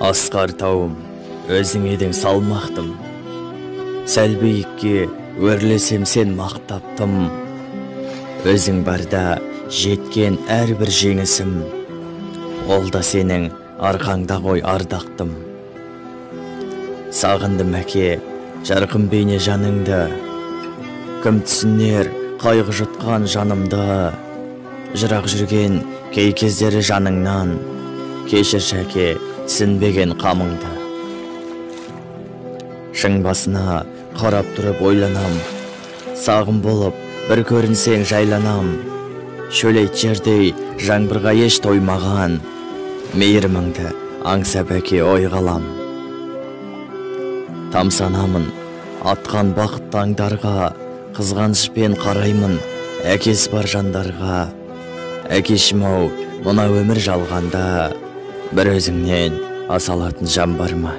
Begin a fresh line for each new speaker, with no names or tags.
Асқар тауым, өзің едің салмақтым. Сәл биікке өрлесем сен мақтаптым. Өзің барда жеткен әрбір жеңісім, ол да сенің арқаңда ғой ардақтым. Сағындым әке, жарқын бейне жаныңды, кім түсінер қайғы жұтқан жанымды. Жырақ жүрген кей кездері жаныңнан, кешір шәке түсінбеген қамыңды. Шың басына қарап тұрып ойланам, сағым болып бір көрінсең жайланам. Шөлейт жердей жаңбырға еш тоймаған, мейіріміңді аңсап әке ойғалам. Тамсанамын атқан бақыт таңдарға, қызғанышпен қараймын әкесі бар жандарға. Әкешім-ау, мына өмір жалғанда, бір өзіңнен аса алатын жан бар ма?